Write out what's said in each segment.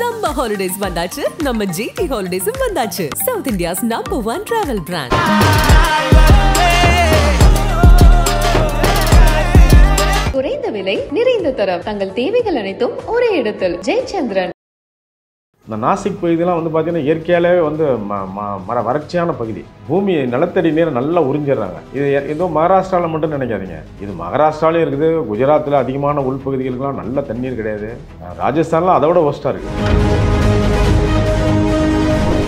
Summer holidays வந்தாச்சு நம்ம GT Holidays வந்தாச்சு South India's #1 travel brand. குறைந்த விலை நிறைந்த தரம் தங்கள் தேவைகள் அனைத்தும் ஒரே இடத்தில் ஜெயச்சந்திரன். இந்த நாசிக் பகுதியெல்லாம் வந்து பார்த்தீங்கன்னா இயற்கையாலே வந்து வறட்சியான பகுதி. பூமி நிலத்தடி நீரை நல்லா உறிஞ்சிடுறாங்க. இது ஏதோ மகாராஷ்டிராவில் மட்டும் நினைக்காதீங்க. இது மகாராஷ்டிராலையும் இருக்குது, குஜராத்தில் அதிகமான உள்பகுதிகளுக்கெல்லாம் நல்ல தண்ணீர் கிடையாது. ராஜஸ்தானில் அதை விட ஒஸ்ட்டாக இருக்குது.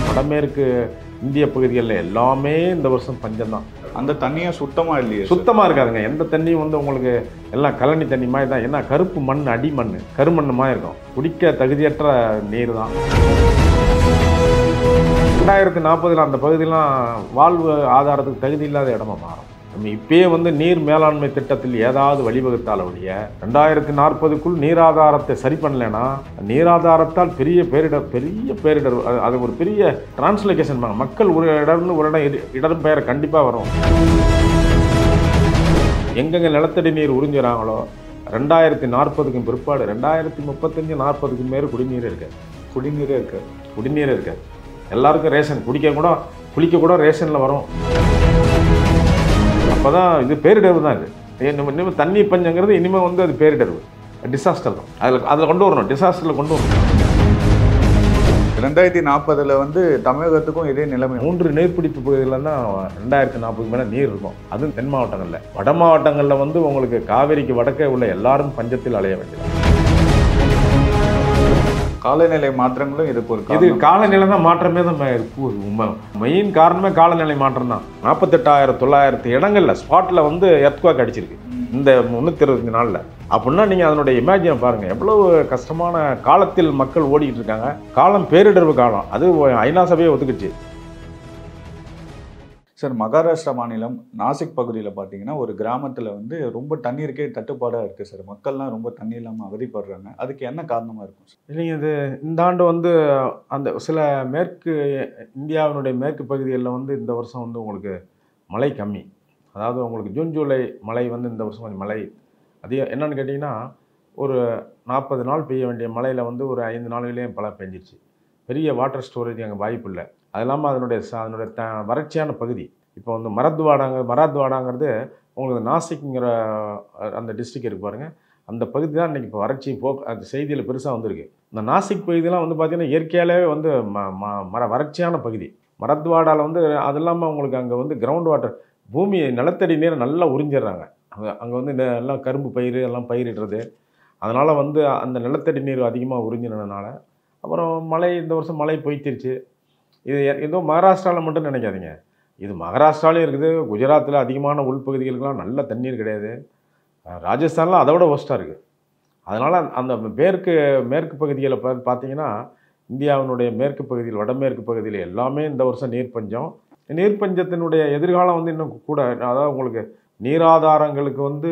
வடமேற்கு இந்திய பகுதிகளில் எல்லாமே இந்த வருஷம் பஞ்சம்தான். அந்த தண்ணியை சுத்தமாக இல்லையே, சுத்தமாக இருக்காதுங்க. எந்த தண்ணியும் வந்து உங்களுக்கு எல்லாம் கழனி தண்ணி மாதிரி தான். ஏன்னா கருப்பு மண், அடி மண், கருமண் மாதிரி இருக்கும். குடிக்க தகுதியற்ற நீர் தான். 2040 அந்த பகுதியெலாம் வாழ்வு ஆதாரத்துக்கு தகுதி இல்லாத இடமா மாறும். நம்ம இப்பயே வந்து நீர் மேலாண்மை திட்டத்தில் ஏதாவது வழிவகுத்தால் ஒழிய 2040க்குள் நீராதாரத்தை சரி பண்ணலைன்னா நீராதாரத்தால் பெரிய பேரிடர் அது ஒரு பெரிய டிரான்ஸ்லொகேஷன். மக்கள் ஒரு இடம்னு ஒரு இடம் பெயர கண்டிப்பாக வரும். எங்கெங்கே நிலத்தடி நீர் உறிஞ்சுறாங்களோ 2040க்கு பிற்பாடு 2035-40க்கு மேலே குடிநீர் இருக்காது. எல்லாருக்கும் ரேஷன் குளிக்க கூட ரேஷனில் வரும். அப்போ தான் இது பேரிடர்வு தான். இது இனிமேல் தண்ணி பஞ்சங்கிறது இனிமேல் வந்து அது பேரிடர்வு, டிசாஸ்டர் தான். அதில் கொண்டு வரணும், டிசாஸ்டரில் கொண்டு வரணும். 2040 வந்து தமிழகத்துக்கும் இதே நிலைமை. 3 நீர்பிடிப்பு பகுதிகளில் தான் 2040க்கு மேலே நீர் இருக்கும். அதுவும் தென் மாவட்டங்களில். வட மாவட்டங்களில் வந்து உங்களுக்கு காவேரிக்கு வடக்கே உள்ள எல்லாரும் பஞ்சத்தில் அலைய வேண்டியது. காலநிலை மாற்றங்களும் இது காலநிலை தான் மாற்றமே தான் மெயின் காரணமே காலநிலை மாற்றம் தான். 48,900 இடங்களில் ஸ்பாட்டில் வந்து எர்த்குவேக் அடிச்சிருக்கு இந்த 325 நாளில். அப்படின்னா நீங்கள் அதனுடைய இமேஜினை பாருங்கள், எவ்வளவு கஷ்டமான காலத்தில் மக்கள் ஓடிக்கிட்டு இருக்காங்க. காலம் பேரிடர்வு காலம், அது ஐநா சபையை ஒத்துக்குச்சு. சார், மகாராஷ்டிரா மாநிலம் நாசிக் பகுதியில் பார்த்தீங்கன்னா ஒரு கிராமத்தில் வந்து ரொம்ப தண்ணீருக்கே தட்டுப்பாடாக இருக்குது சார். மக்கள்லாம் ரொம்ப தண்ணி இல்லாமல் அவதிப்படுறாங்க. அதுக்கு என்ன காரணமாக இருக்கும் சார்? இல்லைங்க, இது இந்த ஆண்டு வந்து அந்த சில இந்தியாவினுடைய மேற்கு பகுதிகளில் வந்து இந்த வருஷம் வந்து உங்களுக்கு மழை கம்மி. அதாவது உங்களுக்கு ஜூன் ஜூலை மழை வந்து இந்த வருஷம் கொஞ்சம் மழை அதிகம். என்னென்னு கேட்டிங்கன்னா ஒரு 40 நாள் பெய்ய வேண்டிய மழையில் வந்து ஒரு 5 நாள்களே பெஞ்சிருச்சு. பெரிய வாட்டர் ஸ்டோரேஜ் அங்கே வாய்ப்பு இல்லை. அது இல்லாமல் அதனுடைய வறட்சியான பகுதி. இப்போ வந்து மராத்வாடாங்கிறது உங்களுக்கு நாசிக்ங்கிற அந்த டிஸ்ட்ரிக்ட் இருக்கு பாருங்கள், அந்த பகுதி தான் இன்றைக்கி இப்போ வறட்சி அந்த செய்தியில் பெருசாக வந்திருக்கு. இந்த நாசிக் பகுதியெலாம் வந்து பார்த்திங்கன்னா இயற்கையாலே வந்து வறட்சியான பகுதி. மராத்வாடாவில் வந்து அது இல்லாமல் உங்களுக்கு அங்கே வந்து கிரவுண்ட் வாட்டர், பூமி நிலத்தடி நீரை நல்லா உறிஞ்சிடுறாங்க. அங்கே வந்து இந்த எல்லாம் கரும்பு பயிர் எல்லாம் பயிரிடுறது. அதனால் வந்து அந்த நிலத்தடி நீர் அதிகமாக உறிஞ்சினதுனால அப்புறம் இந்த வருஷம் மழை பொய்த்திருச்சு. இது ஏதோ மகாராஷ்டிராவில் மட்டும் நினைக்காதீங்க. இது மகாராஷ்டிராலையும் இருக்குது, குஜராத்தில் அதிகமான உள்பகுதிகளுக்கெல்லாம் நல்ல தண்ணீர் கிடையாது. ராஜஸ்தானில் அதை விட ஒஸ்ட்டாக இருக்குது. அதனால் அந்த மேற்கு பகுதிகளை பார்த்தீங்கன்னா இந்தியாவினுடைய மேற்கு பகுதியில், வடமேற்கு பகுதியில் எல்லாமே இந்த வருஷம் நீர் பஞ்சத்தினுடைய எதிர்காலம் வந்து இன்னும் கூட. அதாவது உங்களுக்கு நீராதாரங்களுக்கு வந்து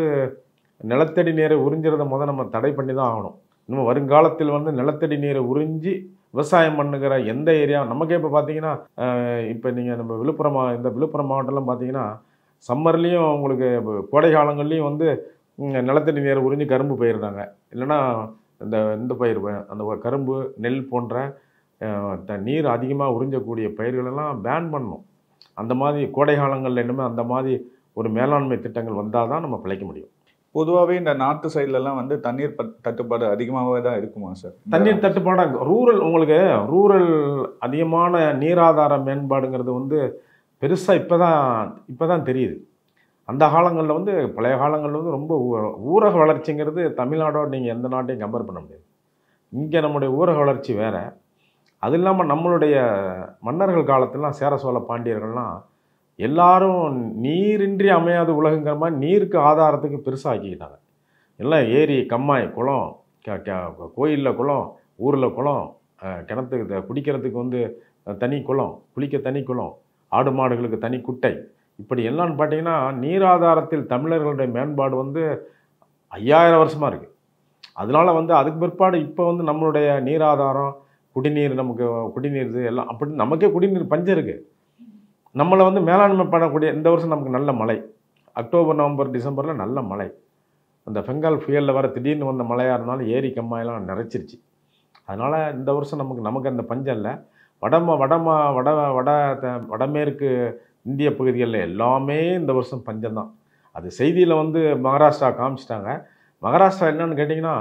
நிலத்தடி நீரை உறிஞ்சிறதை நம்ம தடை பண்ணி தான் ஆகணும். இன்னும் வருங்காலத்தில் வந்து நிலத்தடி நீரை உறிஞ்சி விவசாயம் பண்ணுகிற எந்த ஏரியா நமக்கே இப்போ பார்த்தீங்கன்னா இப்போ நீங்கள் நம்ம விழுப்புரம் மாவட்டம்லாம் பார்த்தீங்கன்னா சம்மர்லேயும் உங்களுக்கு கோடை காலங்கள்லேயும் வந்து நிலத்தடி நீரை உறிஞ்சி கரும்பு பயிரிடுறாங்க. இல்லைன்னா இந்த பயிர் அந்த கரும்பு, நெல் போன்ற நீர் அதிகமாக உறிஞ்சக்கூடிய பயிர்களெல்லாம் பேன் பண்ணணும். அந்த மாதிரி கோடை காலங்களில் இன்னுமே அந்த மாதிரி ஒரு மேலாண்மை திட்டங்கள் வந்தால் தான் நம்ம பிழைக்க முடியும். பொதுவாகவே இந்த நார்த்து சைட்லலாம் வந்து தண்ணீர் தட்டுப்பாடு அதிகமாகவே தான் இருக்குமா சார்? தண்ணீர் தட்டுப்பாடு ரூரல் அதிகமான நீராதார மேம்பாடுங்கிறது வந்து பெருசாக இப்போ தான் தெரியுது. அந்த காலங்களில் வந்து பழைய காலங்களில் வந்து ரொம்ப ஊரக வளர்ச்சிங்கிறது தமிழ்நாடோட நீங்கள் எந்த நாட்டையும் கம்பேர் பண்ண முடியாது. இங்கே நம்முடைய ஊரக வளர்ச்சி வேறு. அது இல்லாமல் நம்மளுடைய மன்னர்கள் காலத்திலாம் சேர சோழ பாண்டியர்கள்லாம் எல்லாரும் நீரின்றி அமையாத உலகங்கிற மாதிரி நீருக்கு ஆதாரத்துக்கு பெருசாக ஆக்கிக்கிட்டாங்க. எல்லாம் ஏரி, கம்மாய், குளம், கோயிலில் குளம், ஊரில் குளம், கிணத்துக்கு குடிக்கிறதுக்கு வந்து தனி குளம், குளிக்க தனி குளம், ஆடு மாடுகளுக்கு தனி குட்டை, இப்படி எல்லாம்னு பார்த்தீங்கன்னா நீராதாரத்தில் தமிழர்களுடைய மேம்பாடு வந்து 5000 வருஷமாக இருக்குது. அதனால் வந்து அதுக்கு பிற்பாடு இப்போ வந்து நம்மளுடைய நீராதாரம் குடிநீர் எல்லாம் அப்படி நமக்கே குடிநீர் பஞ்சம் இருக்குது. நம்மளை வந்து மேலாண்மை பண்ணக்கூடிய இந்த வருஷம் நமக்கு நல்ல மழை, அக்டோபர், நவம்பர், டிசம்பரில் நல்ல மழை. அந்த பெங்கால் புயலில் வர திடீர்னு வந்த மழையாக இருந்தாலும் ஏரி கம்மாயெல்லாம் நிறைச்சிருச்சு. அதனால் இந்த வருஷம் நமக்கு அந்த பஞ்சம் இல்லை. வடமேற்கு இந்திய பகுதிகளில் எல்லாமே இந்த வருஷம் பஞ்சம்தான். அது செய்தியில் வந்து மகாராஷ்டிரா காமிச்சிட்டாங்க. மகாராஷ்டிரா என்னன்னு கேட்டிங்கன்னா,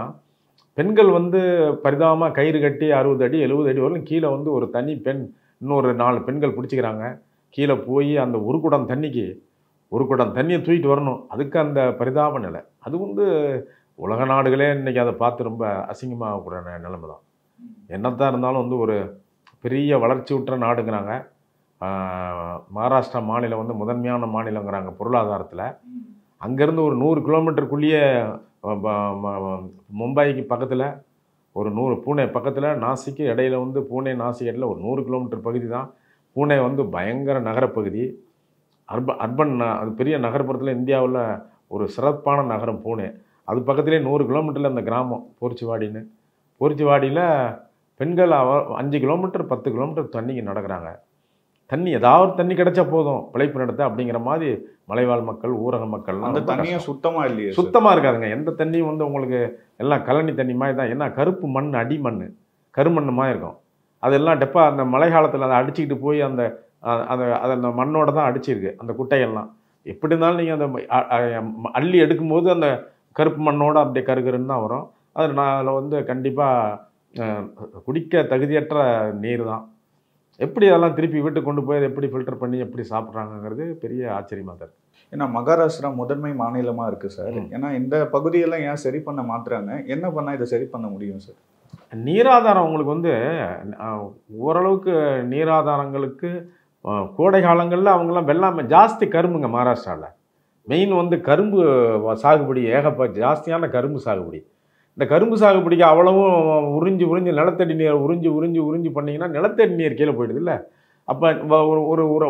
பெண்கள் வந்து பரிதாபமாக கயிறு கட்டி 60 அடி 70 அடி வரலும் கீழே வந்து ஒரு தனி பெண் இன்னொரு 4 பெண்கள் பிடிச்சிக்கிறாங்க. கீழே போய் அந்த ஒரு குடம் தண்ணியை தூக்கிட்டு வரணும். அதுக்கு அந்த பரிதாப நிலை. அது வந்து உலக நாடுகளே இன்றைக்கி அதை பார்த்து ரொம்ப அசிங்கமாகக்கூடிய நிலைமை தான். என்னத்தான் இருந்தாலும் வந்து ஒரு பெரிய வளர்ச்சி உற்ற நாடுங்கிறாங்க. மகாராஷ்டிரா மாநிலம் வந்து முதன்மையான மாநிலங்கிறாங்க பொருளாதாரத்தில். அங்கேருந்து ஒரு 100 கிலோமீட்டருக்குள்ளேயே மும்பைக்கு பக்கத்தில் ஒரு 100 பூனே பக்கத்தில் நாசிக்கு இடையில வந்து பூனே நாசிக் இடையில ஒரு 100 கிலோமீட்டர் பகுதி தான். பூனே வந்து பயங்கர நகரப்பகுதி. அர்பன் அது பெரிய நகர்ப்புறத்தில் இந்தியாவில் ஒரு சிறப்பான நகரம் பூனே. அது பக்கத்துலேயே 100 கிலோமீட்டரில் அந்த கிராமம் போர்ச்சுவாடியில் பெண்கள் 5 கிலோமீட்டர் 10 கிலோமீட்டர் தண்ணிக்கு நடக்கிறாங்க. ஏதாவது தண்ணி கிடைச்சா போதும் பிழைப்பு நடத்த அப்படிங்கிற மாதிரி மலைவாழ் மக்கள் ஊரக மக்கள்லாம். அந்த தண்ணியும் சுத்தமாக இல்லையே, சுத்தமாக இருக்காதுங்க. எந்த தண்ணியும் வந்து உங்களுக்கு எல்லாம் கழனி தண்ணி மாதிரி தான். ஏன்னா கருப்பு மண், அடிமண், கருமண் மாதிரி இருக்கும். அதெல்லாம் அந்த மழை காலத்தில் அதை அடிச்சுக்கிட்டு போய் அந்த மண்ணோட தான் அடிச்சிருக்கு அந்த குட்டையெல்லாம். எப்படி இருந்தாலும் நீங்கள் அந்த அள்ளி எடுக்கும்போது அந்த கருப்பு மண்ணோட அப்படியே கருகருன்னு தான் வரும். அதில் வந்து கண்டிப்பாக குடிக்க தகுதியற்ற நீர் தான். எப்படி அதெல்லாம் திருப்பி வீட்டுக்கு கொண்டு போய் அதை எப்படி ஃபில்டர் பண்ணி எப்படி சாப்பிட்றாங்கிறது பெரிய ஆச்சரியமாக தான் இருக்குது. ஏன்னா மகாராஷ்டிரா முதன்மை மாநிலமாக இருக்குது சார். ஏன்னா இந்த பகுதியெல்லாம் ஏன் சரி பண்ண மாட்டுறாங்க? என்ன பண்ணால் இதை சரி பண்ண முடியும் சார்? நீராதாரம் உங்களுக்கு வந்து ஓரளவுக்கு நீராதாரங்களுக்கு கோடை காலங்களில் அவங்களாம் வெள்ளாமை ஜாஸ்தி கரும்புங்க. மகாராஷ்டிராவில் மெயின் வந்து கரும்பு சாகுபடி ஜாஸ்தியான கரும்பு சாகுபடி. இந்த கரும்பு சாகுபடிக்கு அவ்வளவும் உறிஞ்சி நிலத்தடி நீர் உறிஞ்சி பண்ணிங்கன்னா நிலத்தடி நீர் கீழே போயிடுது இல்லை. அப்போ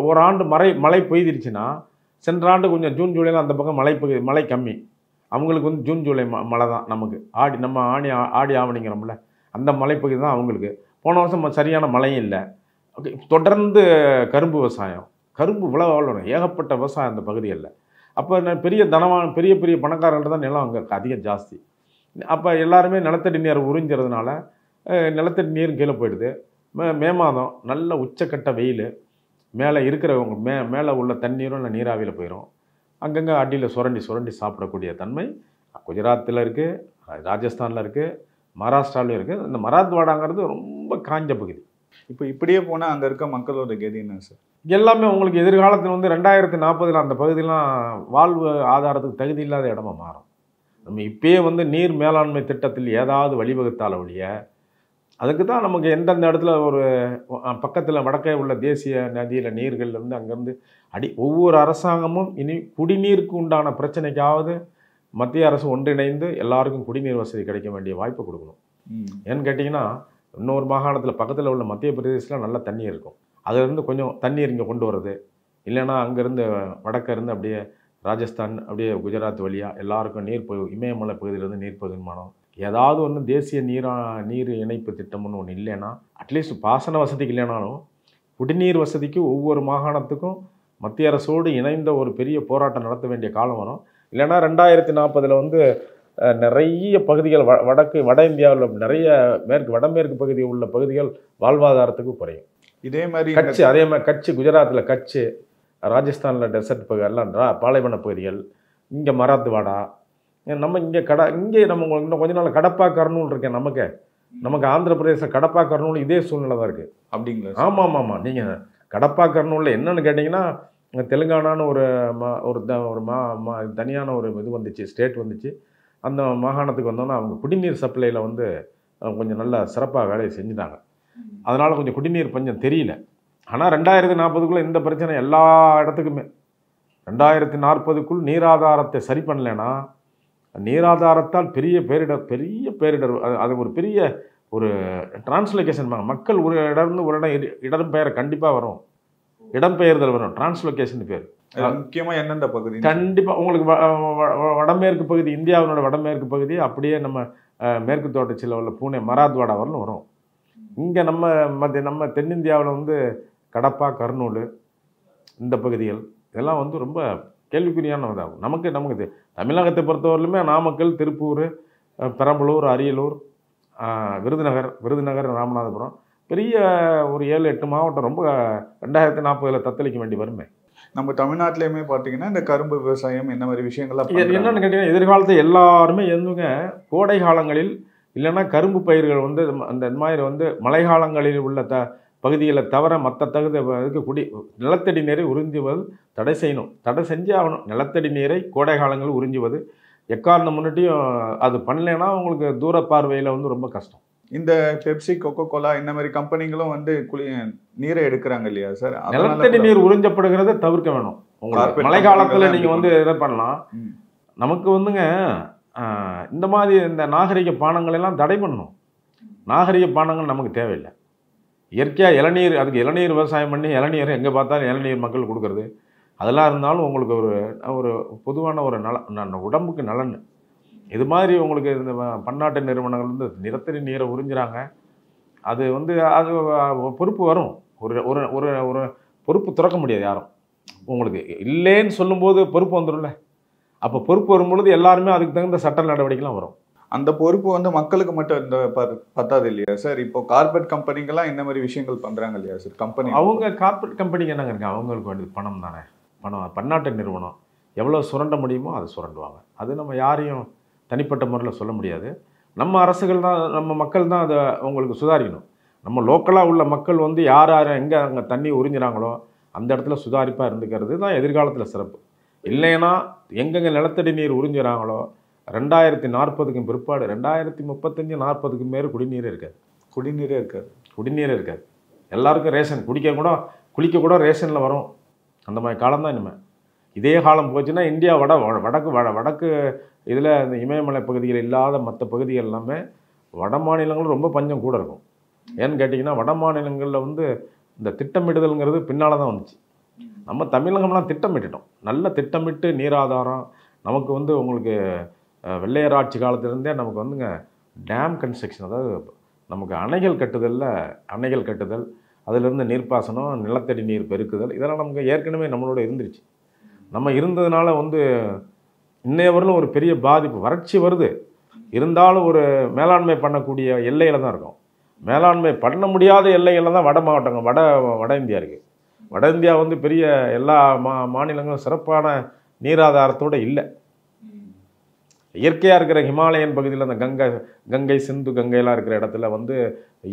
ஒரு ஆண்டு மழை பெய்திருச்சுன்னா, சென்ற ஆண்டு கொஞ்சம் ஜூன் ஜூலையில் அந்த பக்கம் மழை கம்மி. அவங்களுக்கு வந்து ஜூன் ஜூலை மழை தான். நமக்கு நம்ம ஆடி ஆவணிங்கிறோம்ல, அந்த மலைப்பகுதி தான் அவங்களுக்கு. போன வருஷம் சரியான மழையும் இல்லை. தொடர்ந்து கரும்பு விவசாயம், கரும்பு வளரும், ஏகப்பட்ட விவசாயம் அந்த பகுதிகளில். அப்போ பெரிய பெரிய பணக்காரர்கள் தான் நிலம் அங்கே அதிகம் ஜாஸ்தி. அப்போ எல்லாருமே நிலத்தடி நீர் உறிஞ்சிறதுனால நிலத்தடி நீரும் கீழே போயிடுது. மே மாதம் நல்ல உச்சக்கட்ட வெயில். மேலே இருக்கிறவங்க மேலே உள்ள தண்ணீரும் இல்லை நீராவியில் போயிடும். அங்கங்கே அடியில் சுரண்டி சாப்பிடக்கூடிய தன்மை குஜராத்தில் இருக்குது, ராஜஸ்தானில் இருக்குது, மகாராஷ்டிராவிலும் இருக்குது. இந்த மராத்வாடாங்கிறது ரொம்ப காஞ்ச பகுதி. இப்போ இப்படியே போனால் அங்கே இருக்க மக்களோட கதி என்ன சார்? எல்லாமே உங்களுக்கு எதிர்காலத்தில் வந்து 2040 அந்த பகுதியெலாம் வாழ்வு ஆதாரத்துக்கு தகுதி இல்லாத இடமா மாறும். நம்ம இப்பயே வந்து நீர் மேலாண்மை திட்டத்தில் ஏதாவது வழிவகுத்தால ஒழிய, அதுக்கு தான் நமக்கு எந்தெந்த இடத்துல ஒரு பக்கத்தில் வடக்கே உள்ள தேசிய நதியில் நீர்கள்லேருந்து அங்கேருந்து ஒவ்வொரு அரசாங்கமும் இனி குடிநீருக்கு உண்டான பிரச்சனைக்காவது மத்திய அரசு ஒன்றிணைந்து எல்லாருக்கும் குடிநீர் வசதி கிடைக்க வேண்டிய வாய்ப்பை கொடுக்கணும். ஏன்னு கேட்டிங்கன்னா, இன்னொரு மாகாணத்தில் பக்கத்தில் உள்ள மத்திய பிரதேசத்தில் நல்ல தண்ணி இருக்கும். அதிலிருந்து கொஞ்சம் தண்ணீர் இங்கே கொண்டு வர்றது, இல்லைன்னா அங்கேருந்து வடக்கே இருந்து அப்படியே ராஜஸ்தான் அப்படியே குஜராத் வழியாக எல்லாருக்கும் இமயமலை பகுதியிலேருந்து நீர் பகிர்மானம் ஏதாவது ஒன்று தேசிய நீர் இணைப்பு திட்டம்னு ஒன்று இல்லைன்னா, அட்லீஸ்ட் பாசன வசதிக்கு இல்லைனாலும் குடிநீர் வசதிக்கு ஒவ்வொரு மாகாணத்துக்கும் மத்திய அரசோடு இணைந்த ஒரு பெரிய போராட்டம் நடத்த வேண்டிய காலம் வரும். இல்லைன்னா 2040 வந்து நிறைய பகுதிகள் வட இந்தியாவில் நிறைய வடமேற்கு பகுதியில் உள்ள பகுதிகள் வாழ்வாதாரத்துக்கு குறையும். இதே மாதிரி அதே மாதிரி கட்சி, குஜராத்தில் கட்சி, ராஜஸ்தானில் டெசர்ட் பகுதி எல்லாம் பாலைவன பகுதிகள், இங்கே மராத்வாடா, நம்ம இங்கே நம்ம இன்னும் கொஞ்ச நாள் கடப்பா கர்னூல் இருக்கேன். நமக்கு ஆந்திர பிரதேச கடப்பா கர்னூல் இதே சூழ்நிலை தான் இருக்குது. அப்படிங்களா? ஆமாம். நீங்கள் கடப்பா கர்னூலில் என்னென்னு கேட்டிங்கன்னா, தெலுங்கானான்னு ஒரு தனியான ஒரு இது வந்துச்சு, ஸ்டேட் வந்துச்சு. அந்த மாகாணத்துக்கு வந்தோன்னா அவங்க குடிநீர் சப்ளையில் வந்து கொஞ்சம் நல்லா சிறப்பாக வேலையை செஞ்சுட்டாங்க. அதனால் கொஞ்சம் குடிநீர் பஞ்சம் தெரியல. ஆனால் 2040 இந்த பிரச்சனை எல்லா இடத்துக்குமே 2040 நீராதாரத்தை சரி பண்ணலைன்னா, நீராதாரத்தால் பெரிய பேரிடர் அது ஒரு பெரிய ஒரு டிரான்ஸ்லொகேஷன். மக்கள் ஒரு இடம்பெயர கண்டிப்பாக வரும். இடம்பெயர்தல் வரும், டிரான்ஸ்லொகேஷன் பேர். முக்கியமாக எந்தெந்த பகுதி? கண்டிப்பாக உங்களுக்கு வடமேற்கு பகுதி, இந்தியாவினோட வடமேற்கு பகுதி அப்படியே நம்ம மேற்கு தொடர்ச்சியில் உள்ள பூனே மராத்வாடா வரலும் வரும். இங்கே நம்ம தென்னிந்தியாவில் வந்து கடப்பா கர்னூல் இந்த பகுதிகள் இதெல்லாம் வந்து ரொம்ப கேள்விக்குறியானதாகும். நமக்கு தமிழகத்தை பொறுத்தவரையிலுமே நாமக்கல், திருப்பூர், பெரம்பலூர், அரியலூர், விருதுநகர் ராமநாதபுரம் பெரிய ஒரு 7-8 மாவட்டம் ரொம்ப 2040 தத்தளிக்க வேண்டி வருமே. நம்ம தமிழ்நாட்டிலையுமே பார்த்தீங்கன்னா இந்த கரும்பு விவசாயம் இந்த மாதிரி விஷயங்கள்லாம் என்னன்னு கேட்டீங்கன்னா எதிர்காலத்தில் எல்லாருமே எதுங்க கோடை காலங்களில் இல்லைன்னா கரும்பு பயிர்கள் வந்து அந்த மாதிரி வந்து மழை காலங்களில் உள்ள பகுதிகளை தவிர மற்ற இதுக்கு நிலத்தடி நீரை உறிஞ்சுவது தடை செய்யணும். தடை செஞ்சே ஆகணும். நிலத்தடி நீரை கோடை காலங்களில் உறிஞ்சுவது எக்காரணம் முன்னிட்டையும் அது பண்ணலைன்னா உங்களுக்கு தூர பார்வையில் வந்து ரொம்ப கஷ்டம். இந்த பெப்சி, கொக்கோ கோலா இந்த மாதிரி கம்பெனிகளும் வந்து நீரை எடுக்கிறாங்க இல்லையா சார்? நிலத்தடி நீர் உறிஞ்சப்படுகிறத தவிர்க்க வேணும். உங்களுக்கு மழை காலத்தில் நீங்கள் வந்து இதை பண்ணலாம். நமக்கு வந்துங்க இந்த மாதிரி இந்த நாகரிக பானங்கள் எல்லாம் தடை பண்ணணும். நாகரிக பானங்கள் நமக்கு தேவையில்லை. இயற்கையாக இளநீர், அதுக்கு இளநீர் விவசாயம் பண்ணி இளநீர் எங்கே பார்த்தாலும் இளநீர் மக்கள் கொடுக்குறது அதெல்லாம் இருந்தாலும் உங்களுக்கு ஒரு பொதுவான ஒரு உடம்புக்கு நலன். இது மாதிரி உங்களுக்கு இந்த பன்னாட்டு நிறுவனங்கள் வந்து நிலத்தடி நீரை உறிஞ்சுறாங்க. அது வந்து அது பொறுப்பு வரும். ஒரு ஒரு ஒரு பொறுப்பு துறக்க முடியாது யாரும். உங்களுக்கு இல்லைன்னு சொல்லும்போது பொறுப்பு வந்துடும்ல. அப்போ பொறுப்பு வரும்பொழுது எல்லாருமே அதுக்கு தகுந்த சட்ட நடவடிக்கைலாம் வரும். அந்த பொறுப்பு வந்து மக்களுக்கு மட்டும் இந்த பத்தாது இல்லையா சார்? இப்போ கார்பரேட் கம்பெனிங்கெல்லாம் இந்த மாதிரி விஷயங்கள் பண்ணுறாங்க இல்லையா சார்? கம்பெனி அவங்க கார்பரேட் கம்பெனிக்கு என்னங்க இருக்காங்க, அவங்களுக்கு வேண்டியது பணம் தானே. பன்னாட்டு நிறுவனம் எவ்வளோ சுரண்ட முடியுமோ அதை சுரண்டுவாங்க. அது நம்ம யாரையும் தனிப்பட்ட முறையில் சொல்ல முடியாது. நம்ம அரசுகள் தான், நம்ம மக்கள் தான் அதை அவங்களுக்கு சுதாரிக்கணும். நம்ம லோக்கலாக உள்ள மக்கள் வந்து யார் எங்கே அங்கே தண்ணி உறிஞ்சிறாங்களோ அந்த இடத்துல சுதாரிப்பாக இருந்துக்கிறது தான் எதிர்காலத்தில் சிறப்பு. இல்லைன்னா எங்கெங்கே நிலத்தடி நீர் உறிஞ்சுறாங்களோ 2040க்கு பிற்பாடு 2035-40க்கு மேலே குடிநீரே இருக்காது. குடிநீரே இருக்காது. எல்லாருக்கும் ரேஷன் குளிக்க கூட ரேஷனில் வரும். அந்த மாதிரி காலம் தான் இனிமேல். இதே காலம் போச்சுன்னா இந்தியா வடக்கு இதில் இந்த இமயமலை பகுதிகள் இல்லாத மற்ற பகுதிகள் எல்லாமே வட மாநிலங்களும் ரொம்ப பஞ்சம் கூட இருக்கும். ஏன்னு கேட்டிங்கன்னா வட மாநிலங்களில் வந்து இந்த திட்டமிடுதல்ங்கிறது பின்னால் தான் வந்துச்சு. நம்ம தமிழகம்லாம் திட்டமிட்டுட்டோம். நல்ல திட்டமிட்டு நீராதாரம் நமக்கு வந்து உங்களுக்கு வெள்ளையர் ஆட்சி காலத்திலேருந்தே நமக்கு வந்துங்க டேம் கன்ஸ்ட்ரக்ஷன், அதாவது நமக்கு அணைகள் கட்டுதல் அதிலிருந்து நீர்ப்பாசனம், நிலத்தடி நீர் பெருக்குதல் இதெல்லாம் நமக்கு ஏற்கனவே நம்மளோட இருந்துருச்சு. நம்ம இருந்ததுனால வந்து இன்னையவரையிலும் ஒரு பெரிய பாதிப்பு வறட்சி வருது. இருந்தாலும் ஒரு மேலாண்மை பண்ணக்கூடிய எல்லையில் தான் இருக்கும். மேலாண்மை பண்ண முடியாத எல்லைகளில் தான் வட இந்தியா இருக்குது. வட இந்தியா வந்து பெரிய எல்லா மாநிலங்களும் சிறப்பான நீராதாரத்தோடு இல்லை. இயற்கையாக இருக்கிற ஹிமாலயன் பகுதியில் அந்த கங்கை சிந்து கங்கையெல்லாம் இருக்கிற இடத்துல வந்து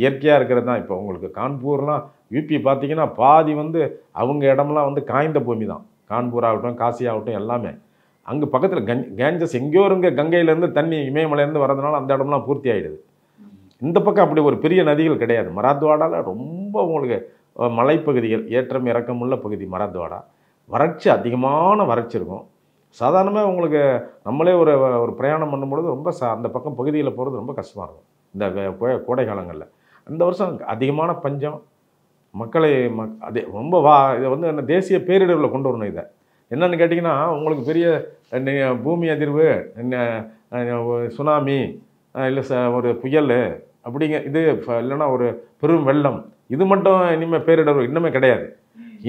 இயற்கையாக இருக்கிறது தான். இப்போ உங்களுக்கு கான்பூர்லாம் யூபி பார்த்தீங்கன்னா பாதி வந்து அவங்க இடம்லாம் வந்து காய்ந்த பூமி தான். கான்பூர் ஆகட்டும், காசி ஆகட்டும், எல்லாமே அங்கே பக்கத்தில் கேஞ்சஸ் எங்கேயோ இருங்க கங்கையிலேருந்து தண்ணி இமயமலையிலேருந்து வரதுனால அந்த இடம்லாம் பூர்த்தி ஆகிடுது. இந்த பக்கம் அப்படி ஒரு பெரிய நதிகள் கிடையாது. மராத்வாடாவில் ரொம்ப உங்களுக்கு மலைப்பகுதிகள், ஏற்றம் இறக்கமுள்ள பகுதி மராத்வாடா. அதிகமான வறட்சி இருக்கும். சாதாரணமாக உங்களுக்கு நம்மளே ஒரு பிரயாணம் பண்ணும்பொழுது ரொம்ப அந்த பக்கம் பகுதியில் போகிறது ரொம்ப கஷ்டமாக இருக்கும் இந்த கோடை காலங்களில். அந்த வருஷம் அதிகமான பஞ்சம், மக்களை அதே ரொம்ப இதை வந்து என்ன தேசிய பேரிடரில் கொண்டு வரணும். இதை என்னென்னு கேட்டிங்கன்னா உங்களுக்கு பெரிய பூமி அதிர்வு, சுனாமி, இல்லை ஒரு புயல் அப்படிங்க இது இல்லைன்னா ஒரு பெரும் வெள்ளம், இது மட்டும் இனிமேல் பேரிடர் இன்னுமே கிடையாது.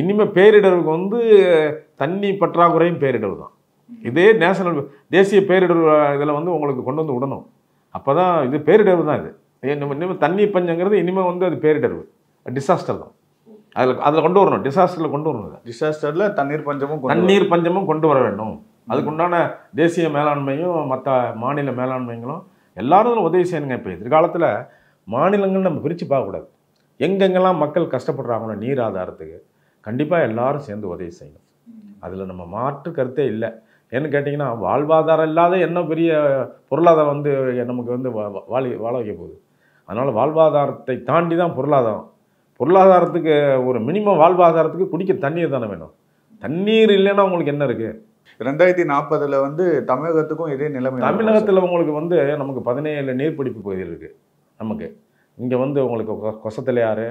இனிமேல் பேரிடருக்கு வந்து தண்ணி பற்றாக்குறையும் பேரிடர் தான். இதே தேசிய பேரிடர் இதில் வந்து உங்களுக்கு கொண்டு வந்து விடணும். அப்போ தான் இது பேரிடர் தான். இது இனிமேல் தண்ணி பஞ்சங்கிறது இனிமேல் வந்து அது பேரிடர், டிசாஸ்டர் தான். அதில் கொண்டு வரணும். டிசாஸ்டரில் கொண்டு வரணும். டிசாஸ்டரில் தண்ணீர் பஞ்சமும் கொண்டு வர வேண்டும். அதுக்குண்டான தேசிய மேலாண்மையும் மற்ற மாநில மேலாண்மைகளும் எல்லாரும் உதவி செய்யணுங்க. இப்போ எதிர்காலத்தில் மாநிலங்கள் நம்ம பிரித்து பார்க்கக்கூடாது. எங்கெங்கெல்லாம் மக்கள் கஷ்டப்படுறாங்களோ நீர் ஆதாரத்துக்கு கண்டிப்பாக எல்லாரும் சேர்ந்து உதவி செய்யணும். அதில் நம்ம மாற்று கருத்தே இல்லை. ஏன்னு கேட்டிங்கன்னா வாழ்வாதாரம் இல்லாத என்ன பெரிய பொருளாதாரம் வந்து நமக்கு வந்து வாழ வைக்க போகுது. அதனால் வாழ்வாதாரத்தை தாண்டி தான் பொருளாதாரத்துக்கு ஒரு மினிமம் வாழ்வாதாரத்துக்கு குடிக்க தண்ணீர் தானே வேணும். தண்ணீர் இல்லைன்னா உங்களுக்கு என்ன இருக்குது? 2040 வந்து தமிழகத்துக்கும் இதே நிலைமை. தமிழகத்தில் உங்களுக்கு வந்து நமக்கு 17 நீர்பிடிப்பு பகுதிகள் இருக்குது. நமக்கு இங்கே வந்து உங்களுக்கு கொசத்தலையாறு,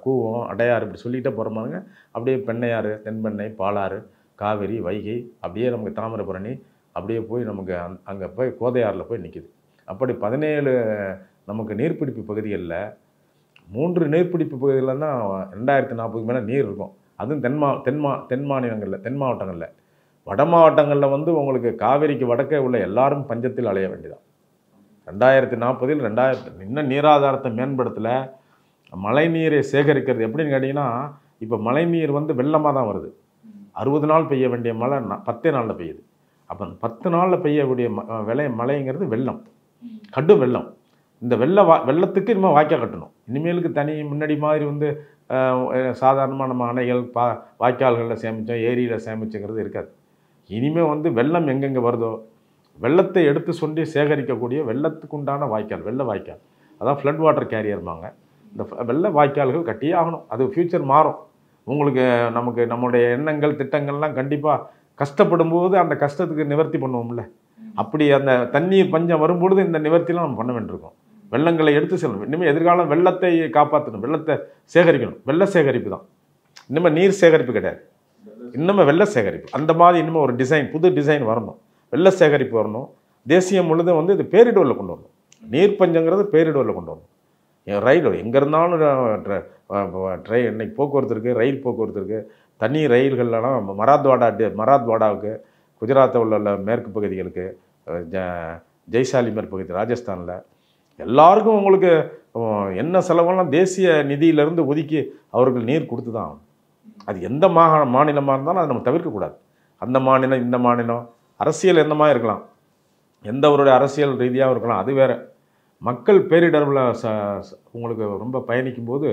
கூவம், அடையாறு இப்படி சொல்லிகிட்டே போகிறோமாங்க. அப்படியே பெண்ணையாறு, தென்பெண்ணை, பாலாறு, காவிரி, வைகை, அப்படியே நமக்கு தாமிரபரணி, அப்படியே போய் நமக்கு அங்கே போய் கோதையாறில் போய் நிற்கிது. அப்படி 17 நமக்கு நீர்பிடிப்பு பகுதிகளில் 3 நீர்பிடிப்பு பகுதிகளில் தான் 2040க்கு மேலே நீர் இருக்கும். அதுவும் தென் மாநிலங்களில், தென் மாவட்டங்களில். வட மாவட்டங்களில் வந்து உங்களுக்கு காவிரிக்கு வடக்கே உள்ள எல்லாரும் பஞ்சத்தில் அலைய வேண்டியதான். 2040 இன்னும் நீராதாரத்தை மேம்படுத்தலை. மழை நீரை சேகரிக்கிறது எப்படின்னு கேட்டிங்கன்னா, இப்போ மழை நீர் வந்து வெள்ளமாக தான் வருது. 60 நாள் பெய்ய வேண்டிய மழை 10 நாளில் பெய்யுது. அப்போ அந்த 10 நாளில் பெய்யக்கூடிய மழைங்கிறது வெள்ளம், கடும் வெள்ளம். இந்த வெள்ளத்துக்கு இனிமேல் வாய்க்கால் கட்டணும். இனிமேலுக்கு தனி முன்னாடி மாதிரி வந்து சாதாரணமாக நம்ம அணைகள் வாய்க்கால்களில் சேமித்தோம், ஏரியில் சேமிச்சுங்கிறது இருக்காது. இனிமேல் வந்து வெள்ளம் எங்கெங்கே வருதோ வெள்ளத்தை எடுத்து சொல்லி சேகரிக்கக்கூடிய வெள்ளத்துக்கு உண்டான வாய்க்கால், வெள்ள வாய்க்கால், அதான் ஃப்ளட் வாட்டர் கேரியர்பாங்க. இந்த வெள்ள வாய்க்கால்கள் கட்டியே ஆகணும். அது ஃப்யூச்சர் மாறும். உங்களுக்கு நம்முடைய எண்ணங்கள் திட்டங்கள்லாம் கண்டிப்பாக கஷ்டப்படும் போது அந்த கஷ்டத்துக்கு நிவர்த்தி பண்ணுவோம்ல, அப்படி அந்த தண்ணீர் பஞ்சம் வரும்பொழுது இந்த நிவர்த்திலாம் நம்ம பண்ண வேண்டியிருக்கோம். வெள்ளங்களை எடுத்து செல்லணும். இனிமேல் எதிர்காலம் வெள்ளத்தை காப்பாற்றணும், வெள்ளத்தை சேகரிக்கணும். வெள்ள சேகரிப்பு தான், இனிமேல் நீர் சேகரிப்பு கிடையாது, இன்னுமே வெள்ள சேகரிப்பு. அந்த மாதிரி இனிமேல் ஒரு டிசைன், புது டிசைன் வரணும், வெள்ள சேகரிப்பு வரணும். தேசியம் முழுதும் வந்து இது பேரிடரில் கொண்டு வரணும். நீர் பஞ்சங்கிறது பேரிடரில் கொண்டு வரணும். ரயில் எங்கே இருந்தாலும் இன்னைக்கு போக்குவரத்து இருக்குது, ரயில் போக்குவரத்து இருக்குது. தனி ரயில்கள்லாம் மராத்வாடாவுக்கு, குஜராத்தில் உள்ள மேற்கு பகுதிகளுக்கு, ஜெய்சாலிமர் பகுதி ராஜஸ்தானில் எல்லாருக்கும் உங்களுக்கு என்ன செலவெல்லாம் தேசிய நிதியிலேருந்து ஒதுக்கி அவர்கள் நீர் கொடுத்து தான் ஆகணும். அது எந்த மாநிலமாக இருந்தாலும் அதை நம்ம தவிர்க்கக்கூடாது. அந்த மாநிலம் இந்த மாநிலம் அரசியல் எந்த மாதிரி இருக்கலாம், எந்தவருடைய அரசியல் ரீதியாக இருக்கலாம், அது வேறு. மக்கள் பேரிடர்வில் உங்களுக்கு ரொம்ப பயணிக்கும் போது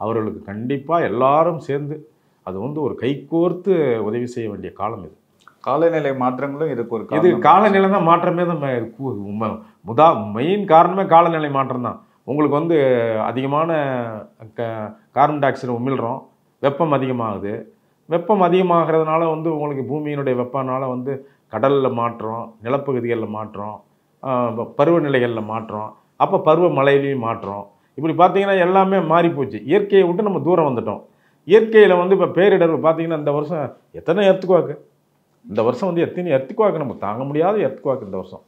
அவர்களுக்கு கண்டிப்பாக எல்லாரும் சேர்ந்து அது வந்து ஒரு கைகோர்த்து உதவி செய்ய வேண்டிய காலம் இது. காலநிலை மாற்றங்களும் இதுக்கு ஒரு இது காலநிலை தான் மாற்றமே தான் மெயின் காரணமே காலநிலை மாற்றம் தான். உங்களுக்கு வந்து அதிகமான கார்பன் டை ஆக்சைடு உமிழ்கிறோம், வெப்பம் அதிகமாகுது. வெப்பம் அதிகமாகிறதுனால வந்து உங்களுக்கு பூமியினுடைய வெப்பனால வந்து கடலில் மாற்றம், நிலப்பகுதிகளில் மாற்றம், பருவநிலைகளில் மாற்றம், அப்போ பருவமழையிலையும் மாற்றம். இப்படி பார்த்தீங்கன்னா எல்லாமே மாறிப்போச்சு. இயற்கையை விட்டு நம்ம தூரம் வந்துட்டோம். இயற்கையில் வந்து இப்போ பேரிடர் பார்த்தீங்கன்னா இந்த வருஷம் எத்தனை எர்த்குவாக்கு, இந்த வருஷம் வந்து எத்தனை எர்த்குவாக்கு நம்ம தாங்க முடியாத எர்த்குவாக்கு இந்த வருஷம்.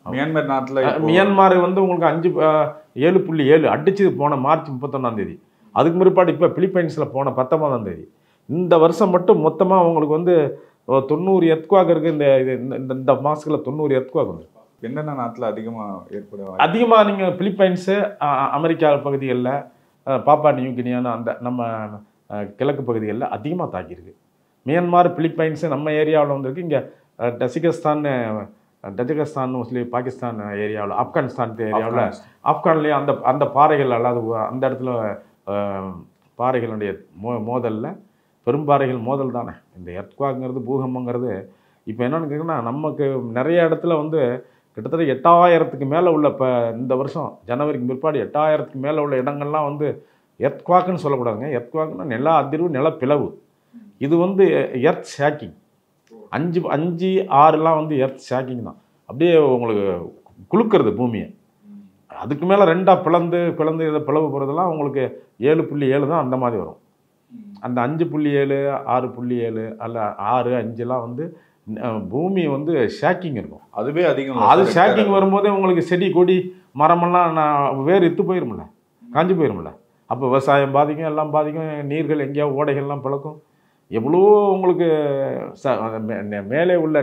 மியான்மர் நாட்டில் மியான்மர் வந்து உங்களுக்கு 7.7 அடிச்சது போன மார்ச் 31 அதுக்கு முற்பாடு இப்போ பிலிப்பைன்ஸில் போன 19 இந்த வருஷம் மட்டும் மொத்தமாக உங்களுக்கு வந்து 90 எர்த்குவாக் இருக்குது. இந்த மாதத்தில் 90 எர்த்குவாக் வந்து என்னென்ன நாட்டில் அதிகமாக அதிகமாக நீங்கள் பிலிப்பைன்ஸு, அமெரிக்கா பகுதிகளில், பாப்பா நியூ கினியான அந்த நம்ம கிழக்கு பகுதிகளில் அதிகமாக தாக்கியிருக்கு. மியான்மர், பிலிப்பைன்ஸு நம்ம ஏரியாவில் வந்துருக்கு. இங்கே டஜிகிஸ்தான் மோஸ்ட்லி பாகிஸ்தான் ஏரியாவில், ஆப்கானிஸ்தான் ஏரியாவில், ஆப்கான்லேயும் அந்த பாறைகள் அல்லாது அந்த இடத்துல பாறைகளுடைய மோதலில் பெரும்பாறைகள் மோதல் தானே இந்த எர்த்குவாக்ங்கிறது, பூகம்பங்கிறது. இப்போ என்னென்னு கேட்டிங்கன்னா நமக்கு நிறைய இடத்துல வந்து கிட்டத்தட்ட 8000க்கு மேலே உள்ள இப்போ இந்த வருஷம் ஜனவரிக்கு பிற்பாடு 8000க்கு மேலே உள்ள இடங்கள்லாம் வந்து எர்த்குவாக்குன்னு சொல்லக்கூடாதுங்க. எர்த்குவாக்குன்னா நில அதிர்வு, நிலப்பிளவு. இது வந்து எர்த் ஷேக்கிங். 5, 6 வந்து எர்த் ஷேக்கிங் தான். அப்படியே உங்களுக்கு குலுக்கிறது பூமியை. அதுக்கு மேலே 2ஆக பிளந்து இதை பிளவு போகிறதெல்லாம் உங்களுக்கு 7.7 தான் அந்த மாதிரி வரும். அந்த 5.7, 6.7 அல்ல 6, 5 வந்து பூமி வந்து ஷேக்கிங் இருக்கும். அதுவே அதிகம். அது ஷேக்கிங் வரும்போதே உங்களுக்கு செடி கொடி மரமெல்லாம் வேறு இத்து போயிருமில்ல, காஞ்சி போயிருமில்ல. அப்போ விவசாயம் பாதிக்கும், எல்லாம் பாதிக்கும். நீர்கள் எங்கேயாவது ஓடைகள்லாம் பிளக்கும். எவ்வளோ உங்களுக்கு மேலே உள்ள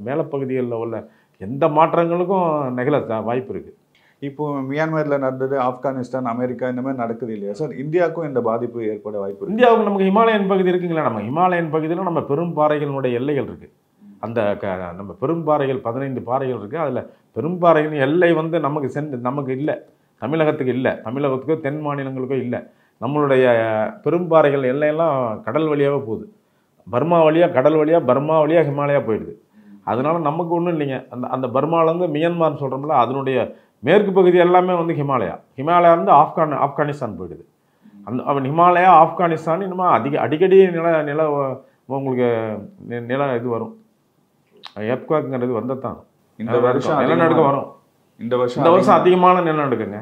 மேலப்பகுதிகளில் உள்ள எந்த மாற்றங்களுக்கும் நிகழ வாய்ப்பு இருக்குது. இப்போ மியான்மரில் நடந்தது, ஆப்கானிஸ்தான், அமெரிக்கா இந்த மாதிரி நடக்குது இல்லையா சார்? இந்தியாவுக்கும் இந்த பாதிப்பு ஏற்பட வாய்ப்பு இருக்குது? இந்தியாவுக்கு நமக்கு ஹிமாலயன் பகுதி இருக்குங்களா, நம்ம ஹிமாலயன் பகுதியில் நம்ம பெரும் பாறைகளுடைய எல்லைகள் இருக்குது. அந்த நம்ம பெரும் பாறைகள் 15 பாறைகள் இருக்குது. அதில் பெரும் பாறைகளின் எல்லை வந்து நமக்கு இல்லை, தமிழகத்துக்கு இல்லை, தமிழகத்துக்கோ தென் மாநிலங்களுக்கோ இல்லை. நம்மளுடைய பெரும்பாறைகள் எல்லையெல்லாம் கடல் வழியாக போகுது. பர்மா வழியாக, கடல் வழியாக, பர்மா வழியாக ஹிமாலயா போயிடுது. அதனால் நமக்கு ஒன்றும் இல்லைங்க. அந்த பர்மாவிலேருந்து மியான்மர்னு சொல்கிறோம்ல, அதனுடைய மேற்கு பகுதி எல்லாமே வந்து ஹிமாலயா வந்து ஆப்கானிஸ்தான் போயிடுது. அவன் ஹிமாலயா, ஆப்கானிஸ்தான் இன்னும் அடிக்கடி நில உங்களுக்கு இது வரும். எர்த்குவாக்ங்கிறது வந்ததான் இந்த வருஷம் நிலநடுக்கம் வரும். இந்த வருஷம் அதிகமான நிலநடுக்கங்க.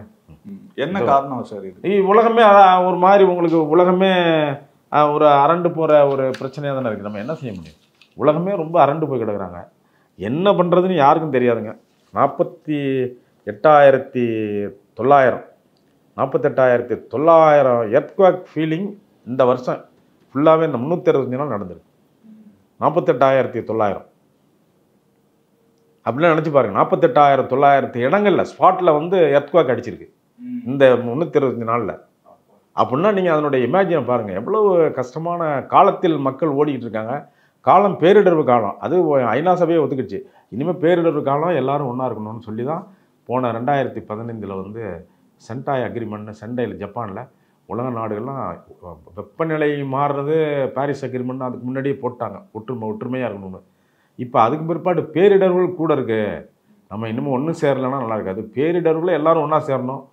என்ன காரணம் சார் இது? உலகமே ஒரு மாதிரி உங்களுக்கு உலகமே ஒரு அரண்டு போகிற ஒரு பிரச்சனையாக தானே இருக்குது. நம்ம என்ன செய்ய முடியும்? உலகமே ரொம்ப அரண்டு போய் கிடக்குறாங்க. என்ன பண்ணுறதுன்னு யாருக்கும் தெரியாதுங்க. 48,900 எர்த்குவாக் ஃபீலிங் இந்த வருஷம் ஃபுல்லாகவே இந்த 365 நாள் நடந்திருக்கு. 48,900. அப்படிலாம் நினச்சி பாருங்கள். 48,900 இடங்களில் ஸ்பாட்டில் வந்து எர்த்குவாக் அடிச்சிருக்கு இந்த 325 நாளில். அப்படின்னா நீங்கள் அதனுடைய இமேஜினை பாருங்கள், எவ்வளவு கஷ்டமான காலத்தில் மக்கள் ஓடிக்கிட்டு இருக்காங்க. காலம் பேரிடர்வு காலம், அது ஐநா சபையை ஒத்துக்கிடுச்சு. இனிமேல் பேரிடர்வு காலம் எல்லாரும் ஒன்றா இருக்கணும்னு சொல்லி தான் போன 2015 வந்து சென்டாய் அக்ரிமெண்ட், சென்டாயில் ஜப்பானில் உலக நாடுகள்லாம் வெப்பநிலை மாறுறது பாரிஸ் அக்ரிமெண்ட் அதுக்கு முன்னாடியே போட்டாங்க, ஒற்றுமையாக இருக்கணும்னு. இப்போ அதுக்கு பிற்பாடு பேரிடர்கள் கூட இருக்குது. நம்ம இன்னமும் ஒன்றும் சேரலைன்னா நல்லா இருக்காது. பேரிடர்களில் எல்லோரும் ஒன்றா சேரணும்.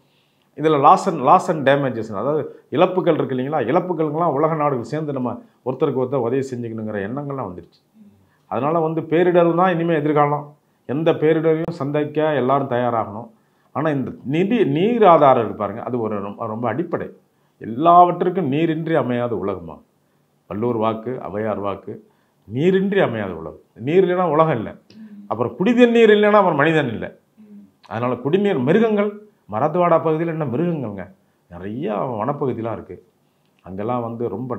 இதில் லாஸ் அண்ட் டேமேஜஸ், அதாவது இழப்புகள் இருக்குது இல்லைங்களா, இழப்புகளுக்கெல்லாம் உலக நாடுகள் சேர்ந்து நம்ம ஒருத்தருக்கு ஒருத்தர் உதவி செஞ்சுக்கணுங்கிற எண்ணங்கள்லாம் வந்துடுச்சு. அதனால் வந்து பேரிடர் தான் இனிமேல் எதிர்காலம். எந்த பேரிடரையும் சந்திக்க எல்லாரும் தயாராகணும். ஆனால் இந்த நீர் ஆதாரம் இருக்கு பாருங்கள், அது ஒரு ரொம்ப அடிப்படை. எல்லாவற்றுக்கும் நீரின்றி அமையாத உலகமா, வள்ளுவர் வாக்கு, ஔவையார் வாக்கு, நீரின்றி அமையாத உலகம். நீர் இல்லைன்னா உலகம் இல்லை. அப்புறம் குடிதண்ணீர் நீர் இல்லைன்னா அப்புறம் மனிதன் இல்லை. அதனால் குடிநீர், மிருகங்கள், மராத்வாடா பகுதியில் என்ன மிருகங்கள்ங்க, நிறையா வனப்பகுதியெலாம் இருக்குது. அங்கெல்லாம் வந்து ரொம்ப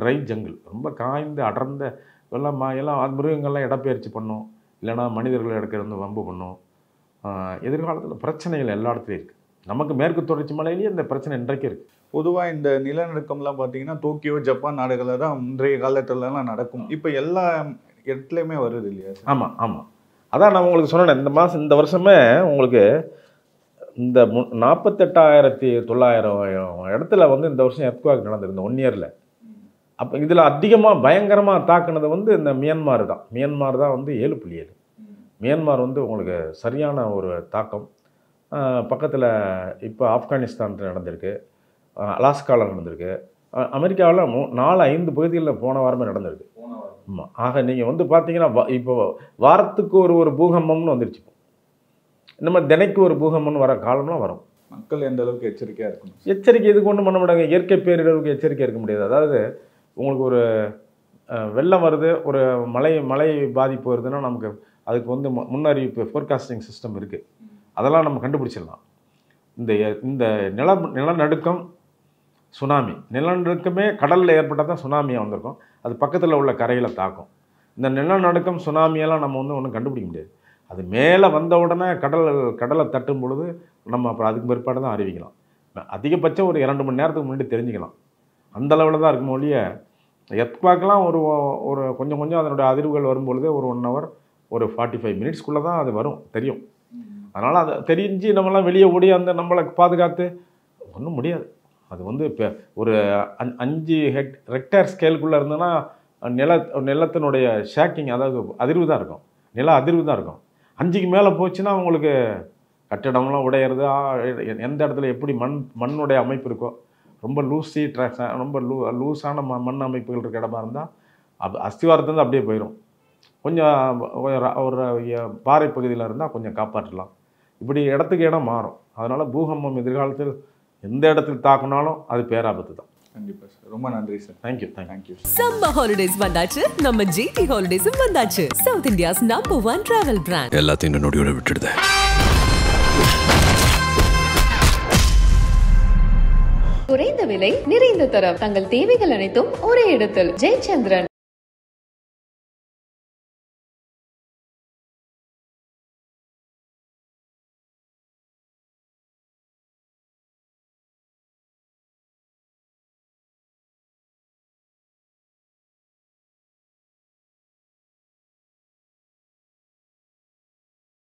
ட்ரை ஜங்கிள், ரொம்ப காய்ந்து அடர்ந்த எல்லாம் அது மிருகங்கள்லாம் இடப்பெயர்ச்சி பண்ணும், இல்லைனா மனிதர்கள் இடக்கிறது வம்பு பண்ணும். எதிர்காலத்தில் பிரச்சனைகள் எல்லா இடத்துலையும் இருக்குது. நமக்கு மேற்கு தொடர்ச்சி மலையிலேயே இந்த பிரச்சனை இன்றைக்கு இருக்குது. பொதுவாக இந்த நிலநடுக்கம்லாம் பார்த்தீங்கன்னா டோக்கியோ, ஜப்பான் நாடுகளில் தான் இன்றைய காலத்துலலாம் நடக்கும். இப்போ எல்லா இடத்துலையுமே வருது இல்லையா? ஆமாம் ஆமாம், அதான் நான் உங்களுக்கு சொன்னேன். இந்த வருஷமே உங்களுக்கு இந்த 48,900 இடத்துல வந்து இந்த வருஷம் எர்த்குவாக் நடந்திருந்த 1 இயரில். அப்போ இதில் அதிகமாக பயங்கரமாக தாக்குனது வந்து இந்த மியான்மார் தான். மியான்மார் தான் வந்து 7.7. மியான்மார் வந்து உங்களுக்கு சரியான ஒரு தாக்கம். பக்கத்தில் இப்போ ஆப்கானிஸ்தான் நடந்திருக்கு, அலாஸ்காவில் நடந்திருக்கு, அமெரிக்காவில் 4-5 பகுதிகளில் போன வாரமே நடந்திருக்கு. ஆமாம். ஆக நீங்கள் வந்து பார்த்தீங்கன்னா இப்போ வாரத்துக்கு ஒரு பூகம்பம்னு வந்துருச்சு. நம்ம தினைக்கு ஒரு பூகம்பம்னு வர காலம்லாம் வரும். மக்கள் எந்த அளவுக்கு எச்சரிக்கையாக இருக்கணும்? எச்சரிக்கை இதுக்கு ஒன்றும் பண்ண மாட்டாங்க. இயற்கை பேரிடருக்கு எச்சரிக்கை இருக்க முடியாது. அதாவது உங்களுக்கு ஒரு வெள்ளம் வருது, ஒரு மழை பாதிப்பு வருதுன்னா நமக்கு அதுக்கு வந்து முன்னறிவிப்பு ஃபோர்காஸ்டிங் சிஸ்டம் இருக்குது. அதெல்லாம் நம்ம கண்டுபிடிச்சிடலாம். இந்த நிலநடுக்கம், சுனாமி, நிலநடுக்கமே கடலில் ஏற்பட்டால் தான் சுனாமியாக வந்திருக்கும். அது பக்கத்தில் உள்ள கரையில் தாக்கும். இந்த நிலநடுக்கம், சுனாமியெல்லாம் நம்ம வந்து ஒன்றும் கண்டுபிடிக்க முடியாது. அது மேலே வந்த உடனே கடலை தட்டும் பொழுது நம்ம அப்புறம் அதுக்கு பிற்பாடு தான் அறிவிக்கலாம். அதிகபட்சம் ஒரு 2 மணி நேரத்துக்கு முன்னாடி தெரிஞ்சுக்கலாம். அந்த அளவில் தான் இருக்கும் ஒழிய, எர்த்குவாக்லாம் ஒரு கொஞ்சம் அதனுடைய அதிர்வுகள் வரும்பொழுது ஒரு 1 hour, ஒரு 45 minutesக்குள்ளே தான் அது வரும், தெரியும். அதனால் அதை தெரிஞ்சு நம்மளாம் வெளியே ஓடி நம்மளை பாதுகாத்து ஒன்றும் முடியாது. அது வந்து இப்போ ஒரு 5 ரெக்டர் ஸ்கேலுக்குள்ளே இருந்ததுன்னா நிலத்தினுடைய ஷேக்கிங், அதாவது அதிர்வு தான் இருக்கும், நில அதிர்வு தான் இருக்கும். 5க்கு மேலே போச்சுன்னா உங்களுக்கு கட்டிடம்லாம் உடையிறது, எந்த இடத்துல எப்படி மண்ணுடைய அமைப்பு இருக்கோ, ரொம்ப ரொம்ப லூஸான மண் அமைப்புகள் இருக்க இடமா இருந்தால் அஸ்திவாரத்துலேருந்து அப்படியே போயிடும். கொஞ்சம் ஒரு பாறை பகுதியில் இருந்தால் கொஞ்சம் காப்பாற்றலாம். இப்படி இடத்துக்கு இடம் மாறும். அதனால் பூகம்பம் எதிர்காலத்தில் எந்த இடத்துல தாக்குனாலும் அது பேராபத்து தான். கண்டிப்பாக சார். ரொம்ப நன்றி சார். தேங்க்யூ. சம்மர் ஹாலிடேஸ் வந்தாச்சு, நம்ம ஜிடி ஹாலிடேஸும் வந்தாச்சு. South India's number 1 travel brand. எல்லாத்தையும் நொடியோட விட்டுடுது. குறைந்த விலை, நிறைந்த தரம், தங்கள் தேவைகள் அனைத்தும் ஒரே இடத்தில். ஜெயச்சந்திரன்.